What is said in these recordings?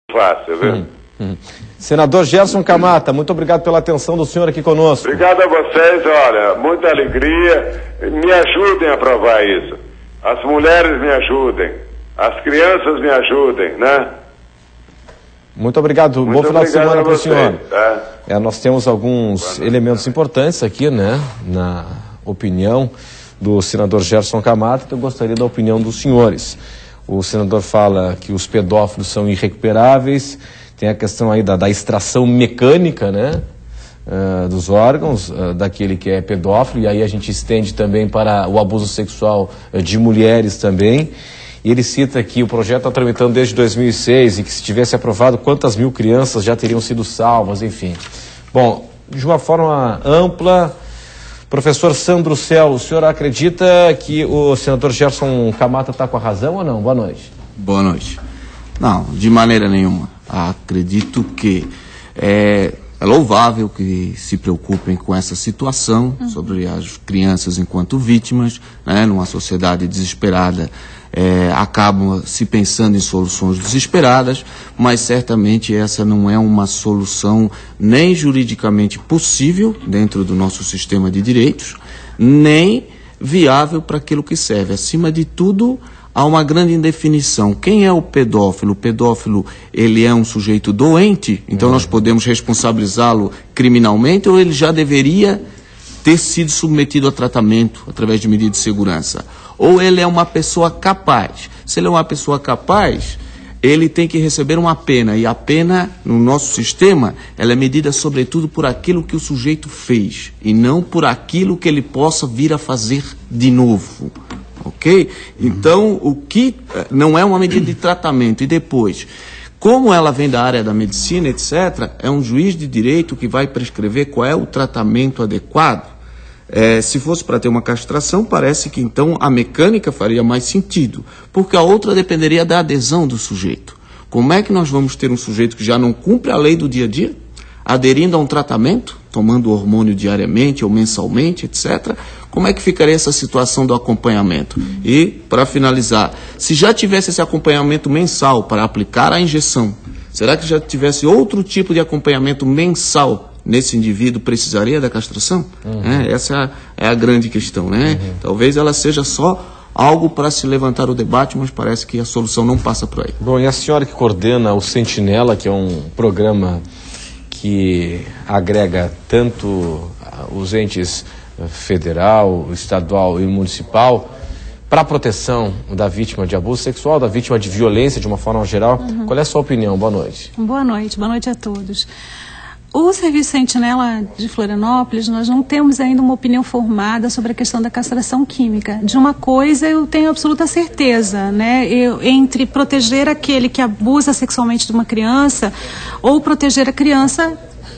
fácil, viu? Senador Gerson Camata, muito obrigado pela atenção do senhor aqui conosco. Obrigado a vocês, olha, muita alegria. Me ajudem a aprovar isso. As mulheres me ajudem, as crianças me ajudem, né? Muito obrigado, bom final de semana para o senhor. Tá? Nós temos alguns elementos importantes aqui, né, na opinião do senador Gerson Camata, que eu gostaria da opinião dos senhores. O senador fala que os pedófilos são irrecuperáveis, tem a questão aí da extração mecânica, né, dos órgãos daquele que é pedófilo, e aí a gente estende também para o abuso sexual de mulheres também. E ele cita que o projeto está tramitando desde 2006 e que se tivesse aprovado, quantas mil crianças já teriam sido salvas, enfim. Bom, de uma forma ampla, professor Sandro Cel, o senhor acredita que o senador Gerson Camata está com a razão ou não? Boa noite. Boa noite. Não, de maneira nenhuma. Acredito que é louvável que se preocupem com essa situação sobre as crianças enquanto vítimas, né, numa sociedade desesperada. Acabam se pensando em soluções desesperadas, mas certamente essa não é uma solução nem juridicamente possível dentro do nosso sistema de direitos, nem viável para aquilo que serve. Acima de tudo, há uma grande indefinição. Quem é o pedófilo? O pedófilo, ele é um sujeito doente, então nós podemos responsabilizá-lo criminalmente, ou ele já deveria ter sido submetido a tratamento através de medidas de segurança? Ou ele é uma pessoa capaz? Se ele é uma pessoa capaz, ele tem que receber uma pena, e a pena, no nosso sistema, ela é medida sobretudo por aquilo que o sujeito fez, e não por aquilo que ele possa vir a fazer de novo. Ok? Então, o que não é uma medida de tratamento, e depois, como ela vem da área da medicina, etc., é um juiz de direito que vai prescrever qual é o tratamento adequado. Se fosse para ter uma castração, parece que então a mecânica faria mais sentido, porque a outra dependeria da adesão do sujeito. Como é que nós vamos ter um sujeito que já não cumpre a lei do dia a dia, aderindo a um tratamento, tomando hormônio diariamente ou mensalmente, etc., como é que ficaria essa situação do acompanhamento? E, para finalizar, se já tivesse esse acompanhamento mensal para aplicar a injeção, será que já tivesse outro tipo de acompanhamento mensal nesse indivíduo, precisaria da castração? Essa é a grande questão, né? Talvez ela seja só algo para se levantar o debate, mas parece que a solução não passa por aí. Bom, e a senhora que coordena o Sentinela, que é um programa que agrega tanto os entes federal, estadual e municipal para a proteção da vítima de abuso sexual, da vítima de violência de uma forma geral. Qual é a sua opinião? Boa noite. Boa noite a todos. O Serviço Sentinela de Florianópolis, nós não temos ainda uma opinião formada sobre a questão da castração química. De uma coisa eu tenho absoluta certeza, né? Entre proteger aquele que abusa sexualmente de uma criança ou proteger a criança,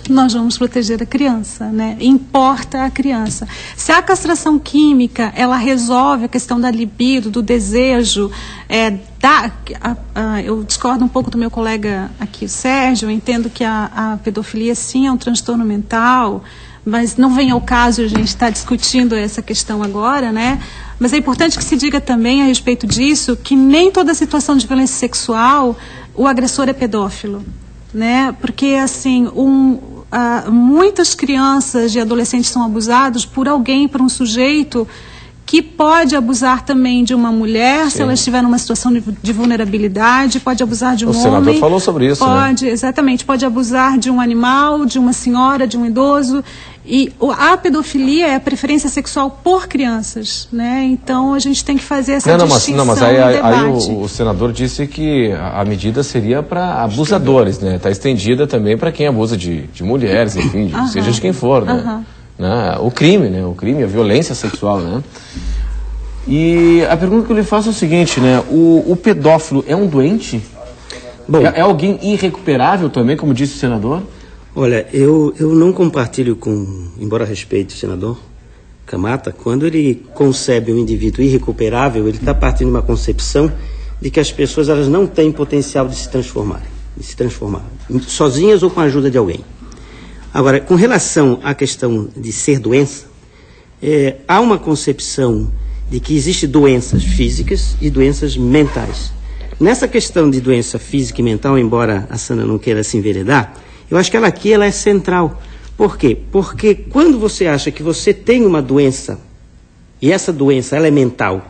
nós vamos proteger a criança, né? Importa a criança. Se a castração química, ela resolve a questão da libido, do desejo, eu discordo um pouco do meu colega aqui, o Sérgio, eu entendo que a pedofilia sim é um transtorno mental, mas não vem ao caso a gente estar discutindo essa questão agora, né? Mas é importante que se diga também a respeito disso que nem toda situação de violência sexual o agressor é pedófilo, né? Porque assim, muitas crianças e adolescentes são abusados por alguém, por um sujeito que pode abusar também de uma mulher, se ela estiver numa situação de vulnerabilidade, pode abusar de um homem. O senador falou sobre isso, pode, né? Exatamente, pode abusar de um animal, de uma senhora, de um idoso. E a pedofilia é a preferência sexual por crianças, né? Então a gente tem que fazer essa distinção mas aí o senador disse que a medida seria para abusadores, né? Está estendida também para quem abusa de mulheres, enfim, seja de quem for, né? O crime, né? O crime, a violência sexual, né? E a pergunta que eu lhe faço é o seguinte, né? O pedófilo é um doente? Bom, é alguém irrecuperável também, como disse o senador? Olha, eu não compartilho embora respeite o senador Camata, quando ele concebe um indivíduo irrecuperável, ele está partindo de uma concepção de que as pessoas elas não têm potencial de se transformar, sozinhas ou com a ajuda de alguém. Agora, com relação à questão de ser doença, há uma concepção de que existem doenças físicas e doenças mentais. Nessa questão de doença física e mental, embora a Sandra não queira se enveredar, eu acho que ela é central. Por quê? Porque quando você acha que você tem uma doença, e essa doença ela é mental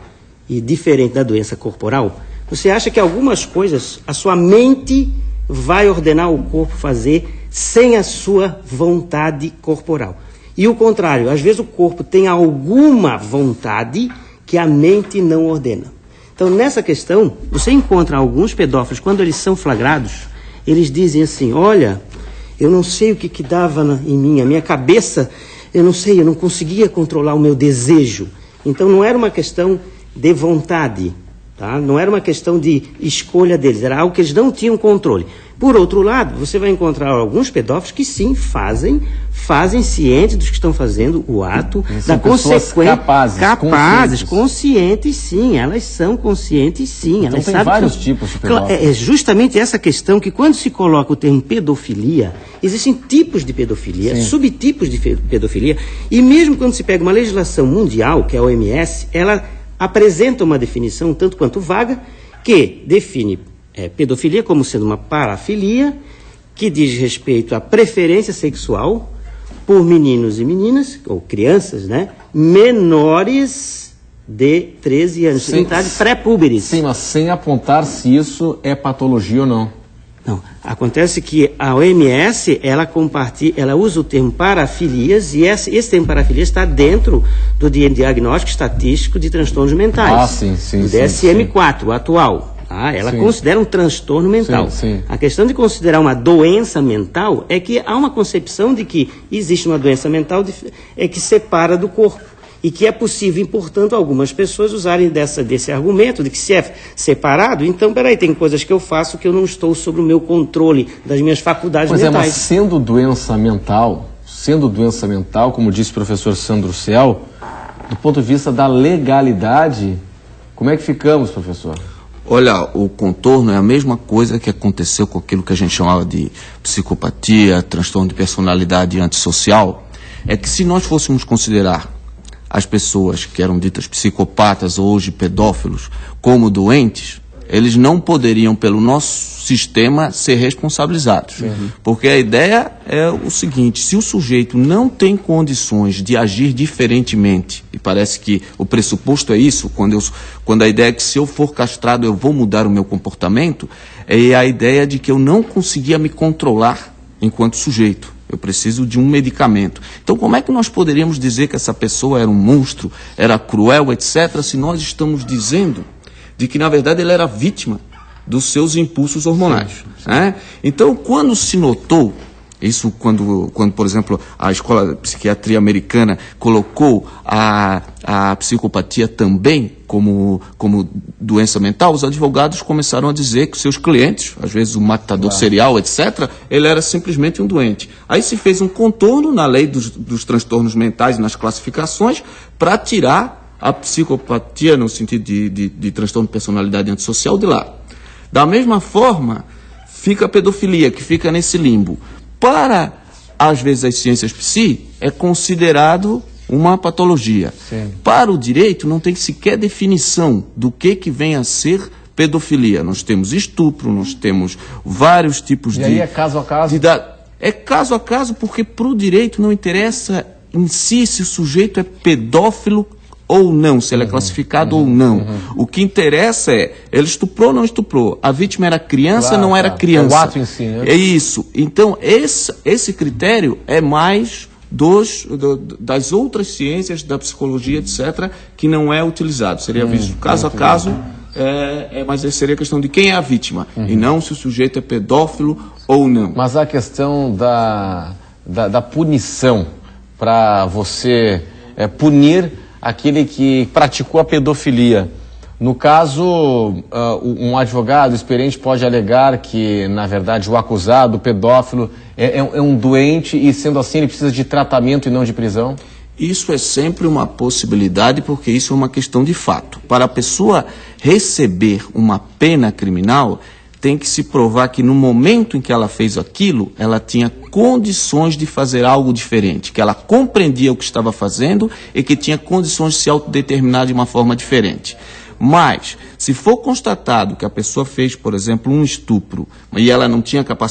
e diferente da doença corporal, você acha que algumas coisas a sua mente vai ordenar o corpo fazer sem a sua vontade corporal. E o contrário, às vezes o corpo tem alguma vontade que a mente não ordena. Então, nessa questão, você encontra alguns pedófilos, quando eles são flagrados, eles dizem assim, olha, eu não sei o que dava em mim, a minha cabeça, eu não sei, eu não conseguia controlar o meu desejo. Então, não era uma questão de vontade, tá? Não era uma questão de escolha deles, era algo que eles não tinham controle. Por outro lado, você vai encontrar alguns pedófilos que sim, fazem cientes dos que estão fazendo o ato, da consequência. Capazes, conscientes sim, elas são conscientes sim. Então elas tem sabem vários tipos de pedófilos. É justamente essa questão que quando se coloca o termo pedofilia, existem tipos de pedofilia, subtipos de pedofilia, e mesmo quando se pega uma legislação mundial, que é a OMS, ela apresenta uma definição tanto quanto vaga, que define pedofilia como sendo uma parafilia que diz respeito à preferência sexual por meninos e meninas, ou crianças, né, menores de 13 anos, pré-púberes. Sim, mas sem apontar se isso é patologia ou não. Não, acontece que a OMS, ela usa o termo parafilias, e esse termo parafilias está dentro do diagnóstico estatístico de transtornos mentais. Sim, o DSM-4, o atual. Ela considera um transtorno mental. Sim. A questão de considerar uma doença mental é que há uma concepção de que existe uma doença mental que separa do corpo. E que é possível, portanto, algumas pessoas usarem desse argumento de que se é separado, então, tem coisas que eu faço que eu não estou sob o meu controle das minhas faculdades mentais. Mas sendo doença mental, como disse o professor Sandro Cel, do ponto de vista da legalidade, como é que ficamos, professor? Olha, o contorno é a mesma coisa que aconteceu com aquilo que a gente chamava de psicopatia, transtorno de personalidade antissocial. É que se nós fôssemos considerar as pessoas que eram ditas psicopatas ou hoje pedófilos como doentes, eles não poderiam, pelo nosso sistema, ser responsabilizados. Porque a ideia é o seguinte, se o sujeito não tem condições de agir diferentemente, e parece que o pressuposto é isso, quando a ideia é que se eu for castrado eu vou mudar o meu comportamento, é a ideia de que eu não conseguia me controlar enquanto sujeito. Eu preciso de um medicamento. Então, como é que nós poderíamos dizer que essa pessoa era um monstro, era cruel, etc., se nós estamos dizendo de que, na verdade, ele era vítima dos seus impulsos hormonais? Sim. Então, quando se notou, isso quando, por exemplo, a Escola de Psiquiatria Americana colocou a psicopatia também como doença mental, os advogados começaram a dizer que seus clientes, às vezes o matador serial, etc., ele era simplesmente um doente. Aí se fez um contorno na lei dos transtornos mentais, nas classificações, para tirar a psicopatia no sentido de transtorno de personalidade antissocial de lá. Da mesma forma, fica a pedofilia, que fica nesse limbo. Para, às vezes, as ciências psi, é considerado uma patologia. Sim. Para o direito, não tem sequer definição do que vem a ser pedofilia. Nós temos estupro, nós temos vários tipos de... E aí é caso a caso? É caso a caso, porque para o direito não interessa em si se o sujeito é pedófilo ou não, se ele é classificado ou não. O que interessa é, ele estuprou ou não estuprou? A vítima era criança ou não era criança? É o ato em si, né? É isso. Então, esse critério é mais das outras ciências, da psicologia, etc., que não é utilizado. Seria visto caso a caso, mas seria questão de quem é a vítima, e não se o sujeito é pedófilo ou não. Mas a questão da punição, para você punir aquele que praticou a pedofilia. No caso, um advogado experiente pode alegar que, na verdade, o acusado, o pedófilo, é um doente e, sendo assim, ele precisa de tratamento e não de prisão? Isso é sempre uma possibilidade, porque isso é uma questão de fato. Para a pessoa receber uma pena criminal, tem que se provar que no momento em que ela fez aquilo, ela tinha condições de fazer algo diferente, que ela compreendia o que estava fazendo e que tinha condições de se autodeterminar de uma forma diferente. Mas, se for constatado que a pessoa fez, por exemplo, um estupro, e ela não tinha capacidade